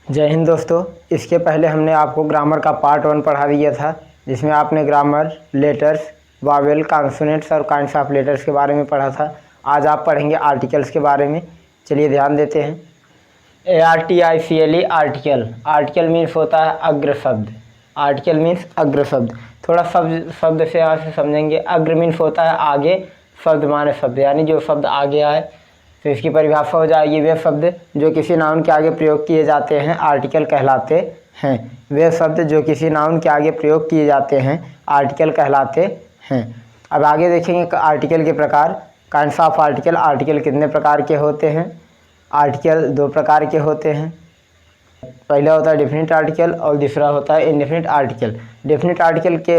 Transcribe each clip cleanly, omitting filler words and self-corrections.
जय हिंद दोस्तों। इसके पहले हमने आपको ग्रामर का पार्ट 1 पढ़ा दिया था, जिसमें आपने ग्रामर, लेटर्स, वावेल, कॉन्सोनेंट्स और काइंड्स ऑफ लेटर्स के बारे में पढ़ा था। आज आप पढ़ेंगे आर्टिकल्स के बारे में। चलिए ध्यान देते हैं। ARTICLE article. आर्टिकल मीन्स होता है अग्र शब्द। आर्टिकल मीन्स अग्र शब्द। थोड़ा शब्द से यहाँ से समझेंगे। अग्र मीन्स होता है आगे, शब्द माने शब्द, यानी जो शब्द आगे आए। तो इसकी परिभाषा हो जाएगी, वे शब्द जो किसी नाउन के आगे प्रयोग किए जाते हैं आर्टिकल कहलाते हैं। वे शब्द जो किसी नाउन के आगे प्रयोग किए जाते हैं आर्टिकल कहलाते हैं। अब आगे देखेंगे आर्टिकल के प्रकार। Kinds of article. आर्टिकल कितने प्रकार के होते हैं? आर्टिकल 2 प्रकार के होते हैं। पहला होता है डेफिनेट आर्टिकल और दूसरा होता है इनडेफिनेट आर्टिकल। डेफिनेट आर्टिकल के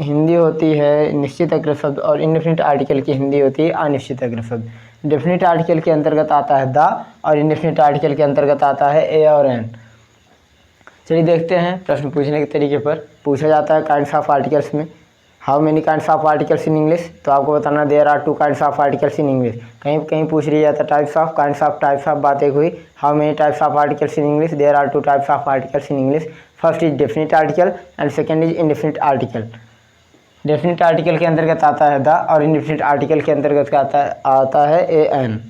हिंदी होती है निश्चित अग्र शब्द और इनडेफिनेट आर्टिकल की हिंदी होती है अनिश्चित अग्र शब्द। डेफिनेट आर्टिकल के अंतर्गत आता है द और इनडेफिनेट आर्टिकल के अंतर्गत आता है ए और एन। चलिए देखते हैं। प्रश्न पूछने के तरीके पर पूछा जाता है काइंड्स ऑफ आर्टिकल्स में, how many kinds of articles in English. तो आपको बताना there are 2 kinds of articles in English. कहीं कहीं पूछ लिया जाता टाइप्स ऑफ, टाइप्स ऑफ बातें हुई। How many types of articles in English, there are 2 types of articles in English. First is definite article and second is indefinite article. Definite article के अंतर्गत आता है द और इनडेफिनेट आर्टिकल के अंतर्गत आता है ए एन।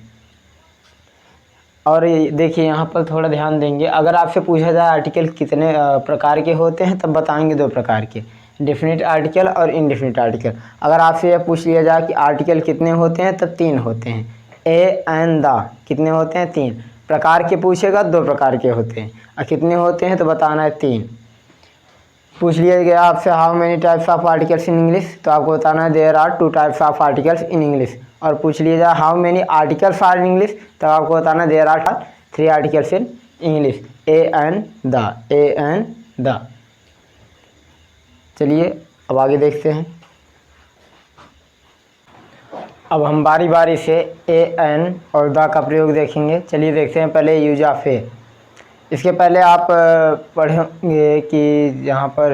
और देखिए यहाँ पर थोड़ा ध्यान देंगे। अगर आपसे पूछा जाए आर्टिकल कितने प्रकार के होते हैं, तब बताएंगे 2 प्रकार के, डेफिनेट आर्टिकल और इनडेफिनेट आर्टिकल। अगर आपसे यह पूछ लिया जाए कि आर्टिकल कितने होते हैं, तब 3 होते हैं। ए एन द कितने होते हैं? 3 प्रकार के पूछेगा, 2 प्रकार के होते हैं। और कितने होते हैं तो बताना है 3। पूछ लिया गया आपसे how many types of articles in English, तो आपको बताना है there are 2 types of articles in English. और पूछ लिया जाए how many articles are in English, तो आपको बताना there are 3 articles in English. A an the, a an the. चलिए अब आगे देखते हैं। अब हम बारी बारी से ए एन और द का प्रयोग देखेंगे। चलिए देखते हैं। पहले यूज ऑफ ए। इसके पहले आप पढ़ेंगे कि यहाँ पर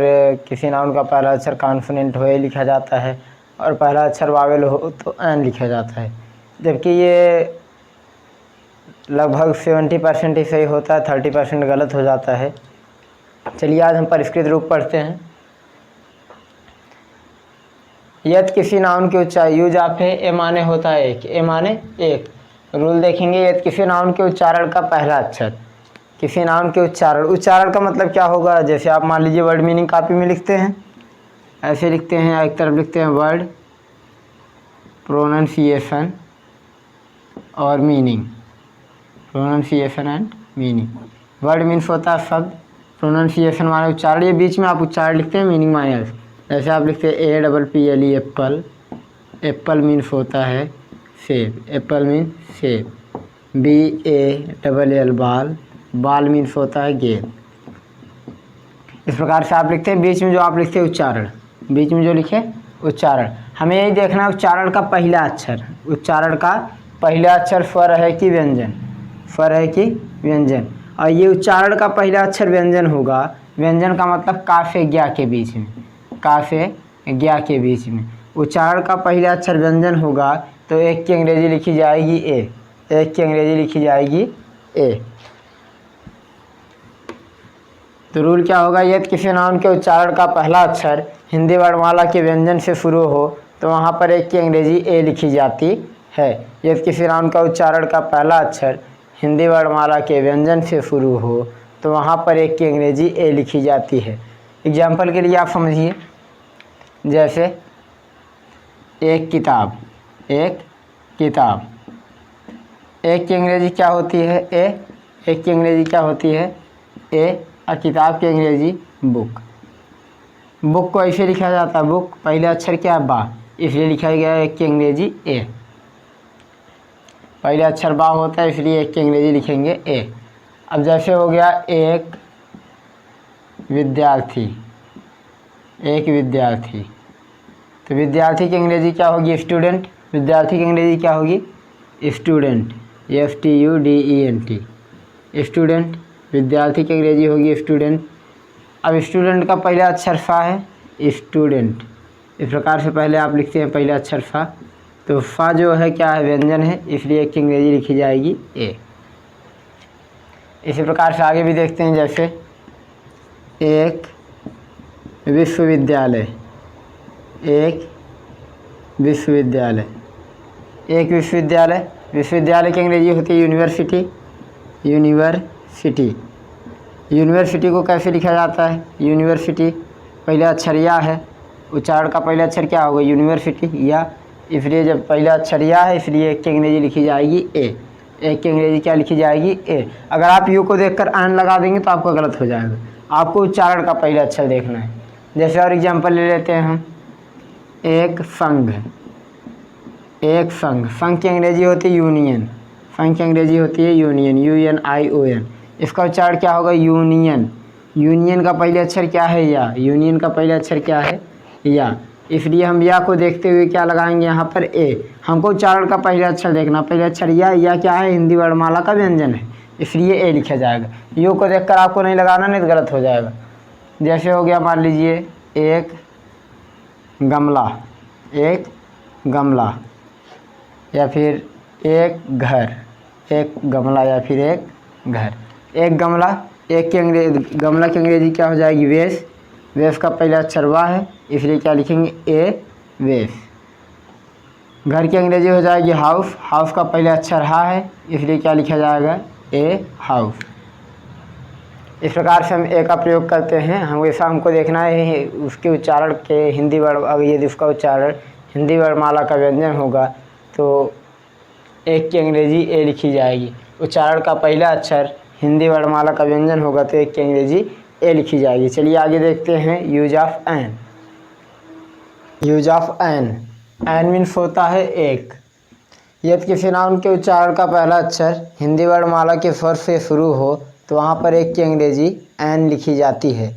किसी नाउन का पहला अक्षर कॉन्सोनेंट हो ए लिखा जाता है और पहला अक्षर वावेल हो तो एन लिखा जाता है, जबकि ये लगभग 70% ही सही होता है, 30% गलत हो जाता है। चलिए आज हम परिष्कृत रूप पढ़ते हैं। यदि किसी नाउन के उच्चारण, यूज ऑफ ए माने होता है एक, ए माने एक। रूल देखेंगे। यदि किसी नाउन के उच्चारण का पहला अक्षर, किसी नाउन के उच्चारण का मतलब क्या होगा? जैसे आप मान लीजिए वर्ड मीनिंग कॉपी में लिखते हैं, ऐसे लिखते हैं। एक तरफ लिखते हैं वर्ड प्रोनाउंसिएशन और meaning, pronunciation and meaning. Word means होता है शब्द, प्रोनाउंसिएशन माने उच्चारण। ये बीच में आप उच्चारण लिखते हैं, मीनिंग माने अर्थ। जैसे आप लिखते हैं APPLE एप्पल। एप्पल मीन्स होता है सेब, एप्पल मीन्स सेब। BALL बाल, बाल मीन्स होता है गेंद। इस प्रकार से आप लिखते हैं। बीच में जो आप लिखते हैं उच्चारण, बीच में जो लिखे उच्चारण, हमें यही देखना है उच्चारण का पहला अक्षर। उच्चारण का पहला अक्षर स्वर है कि व्यंजन, स्वर है कि व्यंजन। और ये उच्चारण का पहला अक्षर व्यंजन होगा। व्यंजन का मतलब का से ज्ञा के बीच में, का से ज्ञा के बीच में उच्चारण का पहला अक्षर व्यंजन होगा। तो एक की अंग्रेजी लिखी जाएगी ए, एक की अंग्रेजी लिखी जाएगी ए। तो रूल क्या होगा? यदि किसी नाउन के उच्चारण का पहला अक्षर हिंदी वर्णमाला के व्यंजन से शुरू हो तो वहाँ पर एक की अंग्रेजी ए लिखी जाती है। यदि किसी नाउन का उच्चारण का पहला अक्षर हिंदी वर्णमाला के व्यंजन से शुरू हो तो वहाँ पर एक की अंग्रेजी ए लिखी जाती है। एग्जाम्पल के लिए आप समझिए। जैसे एक किताब, एक किताब, एक की अंग्रेजी क्या होती है? ए। एक की अंग्रेजी क्या होती है? ए। और किताब की अंग्रेजी बुक। बुक को ऐसे लिखा जाता है, बुक पहला अक्षर क्या है? बा, इसलिए लिखा गया है एक की अंग्रेजी ए। पहला अक्षर बा होता है, इसलिए एक की अंग्रेजी लिखेंगे ए। अब जैसे हो गया एक विद्यार्थी, एक विद्यार्थी, तो विद्यार्थी की अंग्रेजी क्या होगी? स्टूडेंट। विद्यार्थी की अंग्रेजी क्या होगी? Student, STUDENT, student. विद्यार्थी की अंग्रेजी होगी स्टूडेंट। अब स्टूडेंट का पहला अक्षर सा है, स्टूडेंट। इस प्रकार से पहले आप लिखते हैं पहला अक्षर सा। तो फा जो है क्या है? व्यंजन है, इसलिए एक की अंग्रेजी लिखी जाएगी ए। इसी प्रकार से आगे भी देखते हैं, जैसे एक विश्वविद्यालय, एक विश्वविद्यालय, एक विश्वविद्यालय। विश्वविद्यालय की अंग्रेजी होती है यूनिवर्सिटी, यूनिवर्सिटी। यूनिवर्सिटी को कैसे लिखा जाता है? यूनिवर्सिटी पहले अक्षर या है, उच्चारण का पहला अक्षर क्या होगा? यूनिवर्सिटी या, इसलिए जब पहला अक्षर या है इसलिए एक की अंग्रेजी लिखी जाएगी ए। एक की अंग्रेजी क्या लिखी जाएगी? ए। अगर आप यू को देखकर एन लगा देंगे तो आपका गलत हो जाएगा। आपको उच्चारण का पहला अक्षर देखना है। जैसे और एग्जांपल ले लेते हैं हम, एक संघ, एक संघ। संघ की अंग्रेजी होती है यूनियन, संघ की अंग्रेजी होती है यूनियन, UNION। इसका उच्चारण क्या होगा? यूनियन। यूनियन का पहले अक्षर क्या है? या। यूनियन का पहला अक्षर क्या है? या। इसलिए हम या को देखते हुए क्या लगाएंगे यहाँ पर? ए। हमको उच्चारण का पहला अक्षर देखना, पहला अक्षर या क्या है? हिंदी वर्णमाला का व्यंजन है, इसलिए ए लिखा जाएगा। यू को देखकर आपको नहीं लगाना, नहीं तो गलत हो जाएगा। जैसे हो गया, मान लीजिए एक गमला, एक गमला, या फिर एक घर, एक गमला या फिर एक घर। एक गमला, एक की अंग्रेजी, गमला की अंग्रेजी क्या हो जाएगी? वेस। वेस का पहला अक्षर वाह है, इसलिए क्या लिखेंगे? ए, वेस। घर की अंग्रेजी हो जाएगी हाउस, हाउस का पहला अक्षर हा है, इसलिए क्या लिखा जाएगा? ए, हाउस। इस प्रकार से हम ए का प्रयोग करते हैं। हमेशा हमको देखना है उसके उच्चारण के हिंदी वर्ण, अगर यदि उसका उच्चारण हिंदी वर्णमाला का व्यंजन होगा तो एक की अंग्रेजी ए लिखी जाएगी। उच्चारण का पहला अक्षर हिंदी वर्णमाला का व्यंजन होगा तो एक की अंग्रेजी ए लिखी जाएगी। चलिए आगे देखते हैं, use of an. Use of an, an means होता है एक। यदि किसी नाउन के उच्चारण का पहला अक्षर हिंदी वर्णमाला के स्वर से शुरू हो तो वहाँ पर एक की अंग्रेजी एन लिखी जाती है।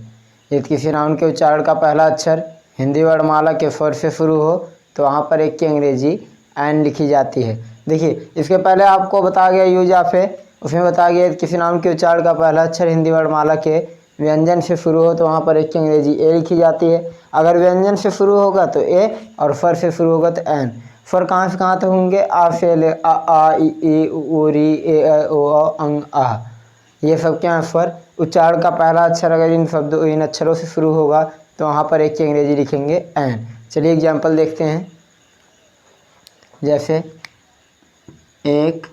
यदि किसी नाउन के उच्चारण का पहला अक्षर हिंदी वर्णमाला के स्वर से शुरू हो तो वहाँ पर एक की अंग्रेजी एन लिखी जाती है। देखिए, इसके पहले आपको बताया गया यूज ऑफ ए, उसमें बताया गया किसी नाउन के उच्चारण का पहला अक्षर हिंदी वर्णमाला के व्यंजन से शुरू हो तो वहाँ पर एक की अंग्रेजी ए लिखी जाती है। अगर व्यंजन से शुरू होगा तो ए, और स्वर से शुरू होगा तो एन। स्वर कहाँ से कहाँ तक होंगे? आ से ले आ इ ई उ री ए ओ अंग आ, ये सब क्या है? स्वर। उच्चारण का पहला अक्षर अगर इन अक्षरों से शुरू होगा तो वहाँ पर एक की अंग्रेजी लिखेंगे एन। चलिए एग्जाम्पल देखते हैं, जैसे एक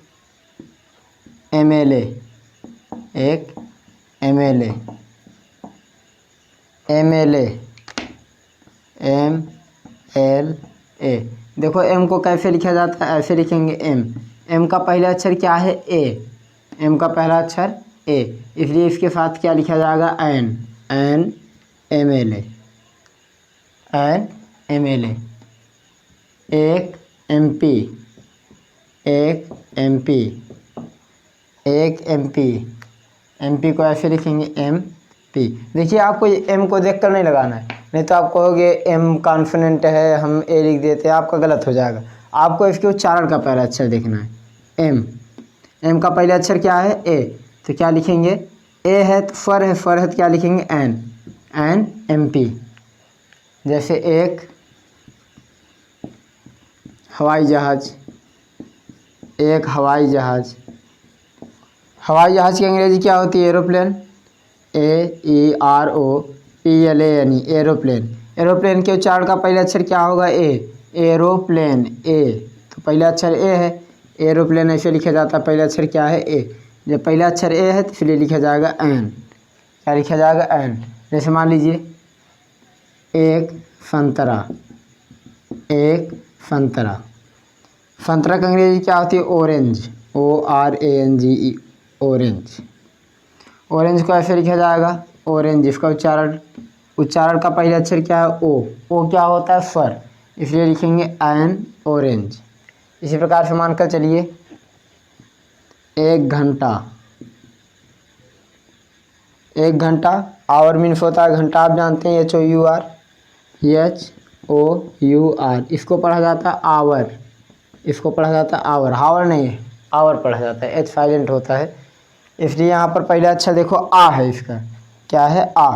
MLA, एक MLA, MLA, MLA। देखो एम को कैसे लिखा जाता है? ऐसे लिखेंगे एम। एम का पहला अक्षर क्या है? ए। एम का पहला अक्षर ए, इसलिए इसके साथ क्या लिखा जाएगा? An. An MLA, an MLA। एक MP, एक MP, एक MP। MP को ऐसे लिखेंगे MP। देखिए, आपको एम को देखकर नहीं लगाना है, नहीं तो आप कहोगे एम कॉन्फिडेंट है, हम ए लिख देते हैं, आपका गलत हो जाएगा। आपको इसके उच्चारण का पहला अक्षर देखना है, एम। एम का पहला अक्षर क्या है? ए, तो क्या लिखेंगे? ए है तो स्वर है, स्वर है तो क्या लिखेंगे? एन। An MP। जैसे एक हवाई जहाज, एक हवाई जहाज। हवाई जहाज की अंग्रेजी क्या होती है? Aeroplane, AEROPLANE, aeroplane. एरोप्लेन के उच्चारण का पहला अक्षर क्या होगा? ए। एरोप्लेन, ए, तो पहला अक्षर ए है, एरोप्लेन ऐसे लिखा जाता है। पहला अक्षर क्या है? ए। जब पहला अक्षर ए है तो इसलिए लिखा जाएगा एन। क्या लिखा जाएगा? एन। जैसे मान लीजिए एक संतरा, एक संतरा। संतरा की अंग्रेजी क्या होती है? Orange, ORANGE, orange. ऑरेंज को ऐसे लिखा जाएगा ऑरेंज। इसका उच्चारण का पहला अक्षर क्या है? ओ। ओ क्या होता है? स्वर, इसलिए लिखेंगे एन, ऑरेंज। इसी प्रकार से मानकर चलिए एक घंटा, एक घंटा। आवर मीन्स होता है घंटा, आप जानते हैं, HOUR। इसको पढ़ा जाता है आवर, इसको पढ़ा जाता है आवर, हावर नहीं, आवर पढ़ा जाता है, एच साइलेंट होता है। इसलिए यहाँ पर पहला अक्षर देखो आ है, इसका क्या है? आ।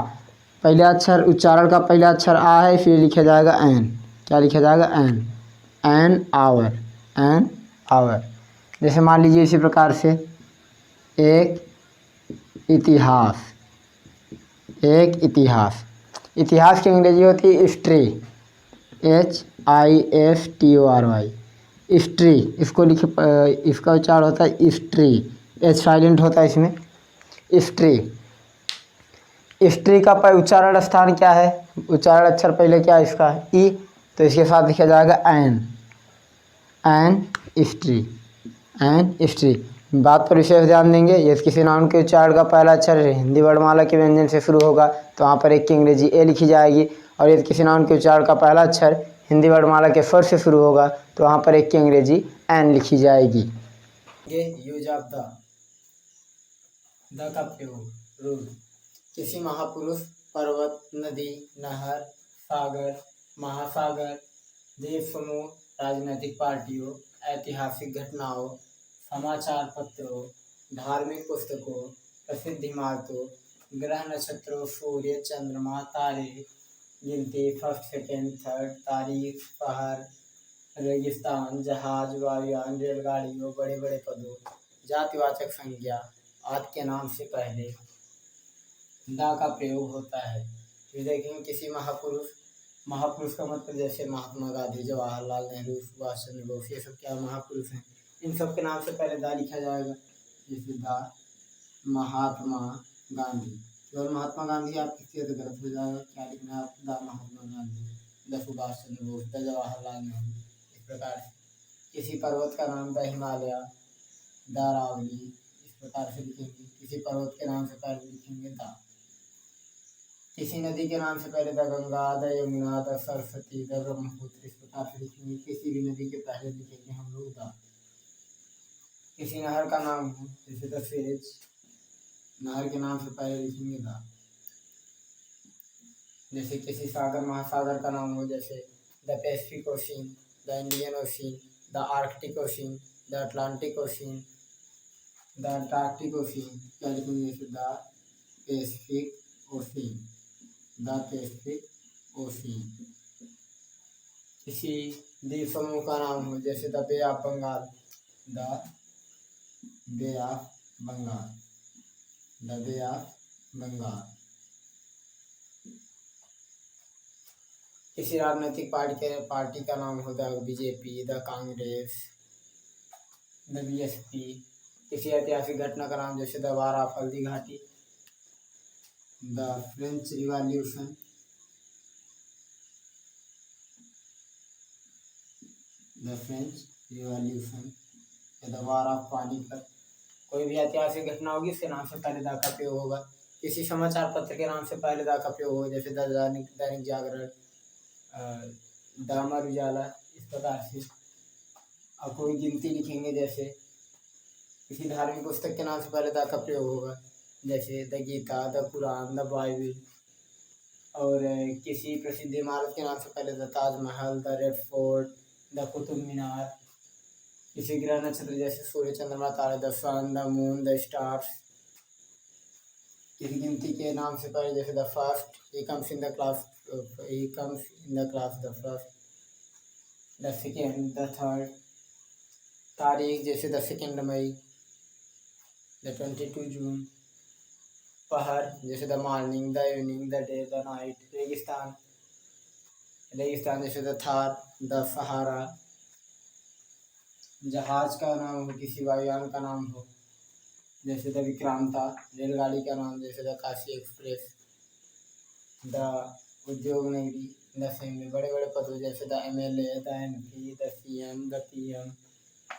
पहला अक्षर, उच्चारण का पहला अक्षर आ है, इसलिए लिखा जाएगा एन। क्या लिखा जाएगा? An. An hour, an hour. जैसे मान लीजिए इसी प्रकार से एक इतिहास, एक इतिहास। इतिहास की अंग्रेजी होती है हिस्ट्री, HISTORY, हिस्ट्री। इसको लिखे, इसका उच्चारण होता है हिस्ट्री, एच साइलेंट होता है इसमें, हिस्ट्री। हिस्ट्री का उच्चारण स्थान क्या है? उच्चारण अक्षर पहले क्या है इसका? ई, तो इसके साथ लिखा जाएगा एन हिस्ट्री, एन हिस्ट्री। बात पर विशेष ध्यान देंगे, यदि किसी नाउन के उच्चारण का पहला अक्षर हिंदी वर्णमाला के व्यंजन से शुरू होगा तो वहाँ पर एक की अंग्रेजी ए लिखी जाएगी, और यदि किसी नाउन के उच्चारण का पहला अक्षर हिंदी वर्णमाला के स्वर से शुरू होगा तो वहाँ पर एक की अंग्रेजी एन लिखी जाएगी। यूज ऑफ द का प्रयोग, रूल। किसी महापुरुष, पर्वत, नदी, नहर, सागर, महासागर, देश समूह, राजनीतिक पार्टियों, ऐतिहासिक घटनाओं, समाचार पत्रों, धार्मिक पुस्तकों, प्रसिद्ध इमारतों, ग्रह नक्षत्रों, सूर्य, चंद्रमा, तारे, गिनती, फर्स्ट, सेकेंड, थर्ड, तारीख, पहाड़, रेगिस्तान, जहाज, वायुयान, रेलगाड़ियों, बड़े बड़े पदों, जातिवाचक संज्ञा आदि के नाम से पहले दा का प्रयोग होता है। फिर देखेंगे किसी महापुरुष, महापुरुष का मतलब जैसे महात्मा गांधी, जवाहरलाल नेहरू, सुभाष चंद्र बोस, ये सब क्या महापुरुष हैं, इन सब के नाम से पहले दा लिखा जाएगा। जैसे दा महात्मा गांधी, केवल महात्मा गांधी आप लिखिए तो गलत हो जाएगा, क्या लिखना है आप? The Mahatma Gandhi, the Subhash Chandra Bose, the Jawaharlal Nehru. इस प्रकार से किसी पर्वत का नाम द हिमालय, द अरावली, इस प्रकार से लिखेंगे। किसी पर्वत के नाम से पहले लिखेंगे दा। किसी नदी के नाम से पहले the Ganga, the Yamuna, the Saraswati, the Brahmaputra, इस प्रकार से लिखेंगे। किसी भी नदी के पहले लिखेंगे हम लोग द। किसी नहर का नाम हो जैसे द सेज, नहर के नाम से पहले लिखेंगे द। जैसे किसी सागर, महासागर का नाम हो जैसे the Pacific Ocean, the Indian Ocean, the Arctic Ocean, the Atlantic Ocean, the Antarctic Ocean, क्या लिखेंगे? जैसे the Pacific Ocean, the Pacific Ocean. किसी द्वीप समूह का नाम हो जैसे the bay of Bengal, the bay of Bengal, the bay of Bengal. किसी राजनीतिक पार्टी का नाम हो the BJP, the Congress, the BSP। किसी ऐतिहासिक घटना का नाम जैसे the war of Haldi Ghati, the French revolution, the French revolution, the war of Panipat. कोई भी ऐतिहासिक घटना होगी उसके नाम से पहले दा का प्रयोग होगा। किसी समाचार पत्र के नाम से पहले दा का प्रयोग होगा जैसे द दैनिक जागरण, द अमर उजाला, इस प्रकार से। अब कोई गिनती लिखेंगे जैसे किसी धार्मिक पुस्तक के नाम से पहले दा का प्रयोग होगा जैसे the Gita, the Quran, the Bible. और किसी प्रसिद्ध इमारत के नाम से पहले the Taj Mahal, the red fort, the Qutub Minar. किसी ग्रह नक्षत्र जैसे सूर्य, चंद्रमा, तारे, the sun, the moon, the stars. किसी गिनती के नाम से पहले जैसे the first, he comes in the class the first, the second, the third. तारीख जैसे द 2 मई, द 22 जून। पहर जैसे the morning, the evening, the day, the night. रेगिस्तान, रेगिस्तान जैसे द थार, द सहारा। जहाज का नाम हो, किसी वायुयान का नाम हो जैसे द विक्रांता। रेलगाड़ी का नाम जैसे द काशी एक्सप्रेस, द उद्योग नगरी, द सेमी। बड़े बड़े पदों जैसे the MLA, the MP, the CM, the PM।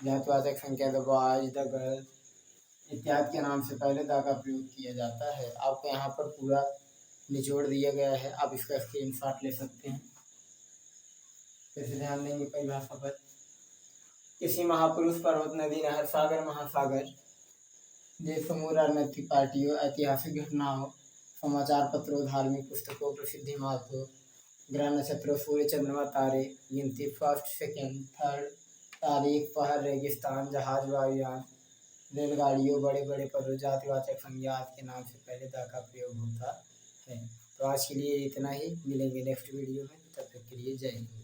जातिवाचक संख्या द बॉयज, द गर्ल्स इत्यादि के नाम से पहले दा का प्रयोग किया जाता है। आपको यहाँ पर पूरा निचोड़ दिया गया है, आप इसका स्क्रीनशॉट ले सकते हैं। फिर से ध्यान देंगे परिभाषा पर। किसी महापुरुष, पर्वत, नदी, नहर, सागर, महासागर, देश समूह, राजनीतिक पार्टियों, ऐतिहासिक घटनाओं, समाचार पत्रों, धार्मिक पुस्तकों, प्रसिद्ध इमारतों, ग्रह नक्षत्रों, सूर्य, चंद्रमा, तारे, गिनती, फर्स्ट, सेकेंड, थर्ड, तारीख, पहर, रेगिस्तान, जहाज, वायुयान, रेलगाड़ियों, बड़े बड़े पदों, जातिवाचक संज्ञा के नाम से पहले दा का प्रयोग होता है। तो आज के लिए इतना ही, मिलेंगे नेक्स्ट वीडियो में, तब तक के लिए जय हिंद।